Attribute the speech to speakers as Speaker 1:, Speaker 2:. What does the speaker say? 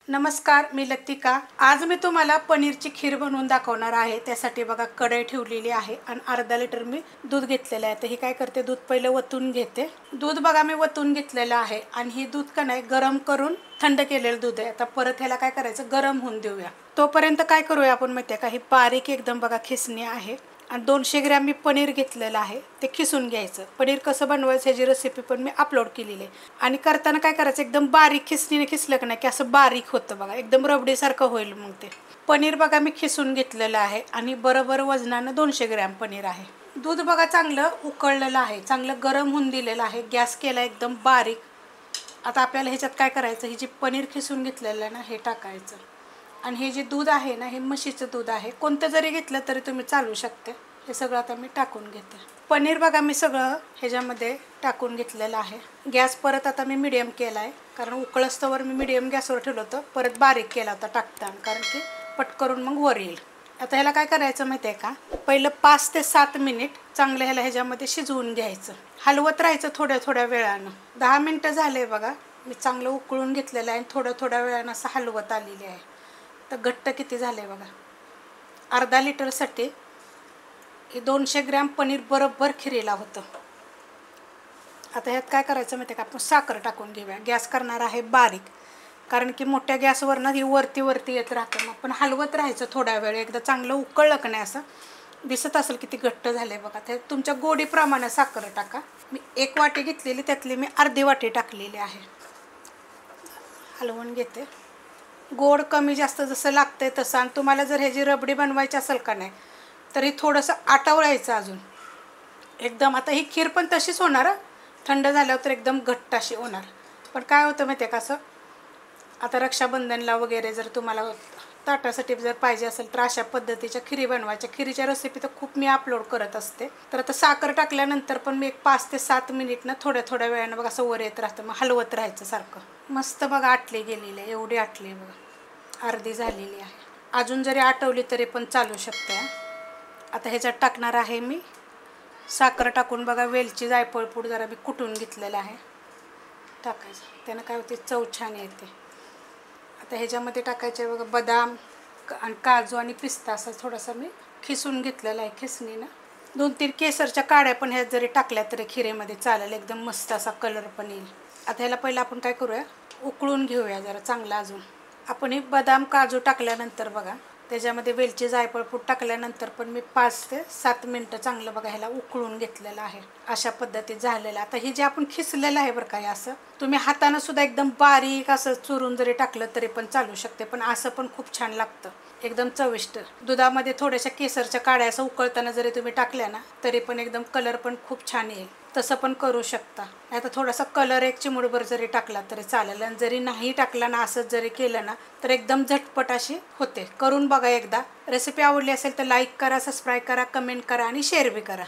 Speaker 1: नमस्कार, मी लतिका। आज मी तुम्हाला पनीरची खीर बनवून दाखवणार आहे। त्यासाठी बघा कढई ठेवलेली आहे आणि अर्धा लिटर मी दूध घेतलेलं आहे। तर हे काय करते, दूध पहिले वतून घेते। दूध बघा मी वतून घेतलेलं आहे आणि ही दूध का नाही गरम करून थंड केलेलं दूध आहे। आता परत ह्याला काय करायचं, गरम होऊन देऊया। तोपर्यंत काय करूया आपण माहिती आहे का, ही बारीक एकदम बघा खिसणी आहे आणि 200 ग्रॅम मी पनीर घेतलेलं आहे, ते खिसून घ्यायचं। पनीर कसं बनवायचं ह्याची रेसिपी पण मी अपलोड केलेली आहे। आणि करताना काय करायचं, एकदम बारीक खिसणीने खिसलं की नाही की असं बारीक होतं बघा, एकदम रबडीसारखं होईल। मग ते पनीर बघा मी खिसून घेतलेलं आहे आणि बरोबर वजनानं 200 ग्रॅम पनीर आहे। दूध बघा चांगलं उकळलेलं आहे, चांगलं गरम होऊन दिलेलं आहे। गॅस केला एकदम बारीक। आता आपल्याला ह्याच्यात काय करायचं, हे जे पनीर खिसून घेतलेलं आहे ना हे टाकायचं आणि हे जे दूध आहे ना हे म्हशीचं दूध आहे, कोणतं जरी घेतलं तरी तुम्ही चालू शकते। हे सगळं आता मी टाकून घेते। पनीर बघा मी सगळं ह्याच्यामध्ये टाकून घेतलेलं आहे। गॅस परत आता मी मीडियम केला आहे, कारण उकळस्तवर मी मीडियम गॅसवर ठेवलं होतं, परत बारीक केला होता टाकताना, कारण की पटकरून मग वर येईल। आता ह्याला काय करायचं माहिती आहे का, पहिलं 5 ते 7 मिनिट चांगलं ह्याच्यामध्ये शिजवून घ्यायचं। हलवत राहायचं थोड्या थोड्या वेळानं। 10 मिनिटं झाले बघा, मी चांगलं उकळून घेतलेलं आहे आणि थोड्या वेळानं असं हलवत आलेली आहे। तर घट्ट किती झाले बघा, अर्धा लिटरसाठी हे 200 ग्रॅम पनीर बरोबर खिरीला होतं। आता ह्यात काय करायचं माहिती आहे का, आपण साखर टाकून घेऊया। गॅस करणार आहे बारीक, कारण की मोठ्या गॅसवरनं ही वरती येत राहतं। मग पण हलवत राहायचं थोड्या वेळ, एकदा चांगलं उकळलं का नाही असं दिसत असेल किती घट्ट झाले बघा। ते तुमच्या गोडीप्रमाणे साखर टाका। मी 1 वाटी घेतलेली, त्यातली मी अर्धी वाटी टाकलेली आहे। हलवून घेते। गोड कमी जास्त जसं लागतंय तसं, आणि तुम्हाला जर ह्याची रबडी बनवायची असेल का नाही तरी थोडंसं आटवरायचं अजून एकदम। आता ही खीर पण तशीच होणार, थंड झाल्यावर तर एकदम घट्ट अशी होणार। पण काय होतं माहिती आहे का, असं आता रक्षाबंधनला वगैरे जर तुम्हाला ताटासाठी जर पाहिजे असेल तर अशा पद्धतीच्या खिरी बनवायच्या। खिरीच्या रेसिपी तर खूप मी अपलोड करत असते। तर आता साखर टाकल्यानंतर पण मी एक 5 ते 7 मिनिट ना थोड्या वेळानं बघा असं वर येत राहतं, मग हलवत राहायचं सारखं। मस्त बघा आटली गेलेली आहे, एवढी आटली बघा, अर्धी झालेली आहे। अजून जरी आटवली तरी पण चालू शकते। आता ह्याच्यात टाकणार आहे मी साखर टाकून बघा, वेलची जायफळ पूड जरा मी कुटून घेतलेलं आहे टाकायचं, त्यानं काय होते चव छान येते। आता ह्याच्यामध्ये टाकायचे बघा बदाम आणि काजू आणि पिस्ता, असं थोडासा मी खिसून घेतलेला आहे खिसणीनं। 2-3 केसरच्या काड्या पण ह्यात जरी टाकल्या तरी खिरेमध्ये चालेल, एकदम मस्त असा कलर पण येईल। आता ह्याला पहिलं आपण काय करूया, उकळून घेऊया जरा चांगला। अजून आपण हे बदाम काजू टाकल्यानंतर बघा, त्याच्यामध्ये वेलची जायफळ पूड टाकल्यानंतर पण मी 5 ते 7 मिनिटं चांगलं बघा ह्याला उकळून घेतलेलं आहे। अशा पद्धतीत झालेलं। आता हे जे आपण खिसलेलं आहे बरं का, असं तुम्ही हातानं सुद्धा एकदम बारीक असं चुरून जरी टाकलं तरी पण चालू शकते, पण असं पण खूप छान लागतं, एकदम चविष्ट। दुधामध्ये थोड्याशा केसरच्या काड्या असं उकळताना जरी तुम्ही टाकल्या ना तरी पण एकदम कलर पण खूप छान येईल, तसं पण करू शकता। आता थोडासा कलर 1 चिमूटभर जरी टाकला तरी चालेल, आणि जरी नाही टाकला ना असंच जरी केलं ना तर एकदम झटपट अशी होते। करून बघा एकदा। रेसिपी आवडली असेल तर लाईक करा, सबस्क्राईब करा, कमेंट करा आणि शेअर बी करा।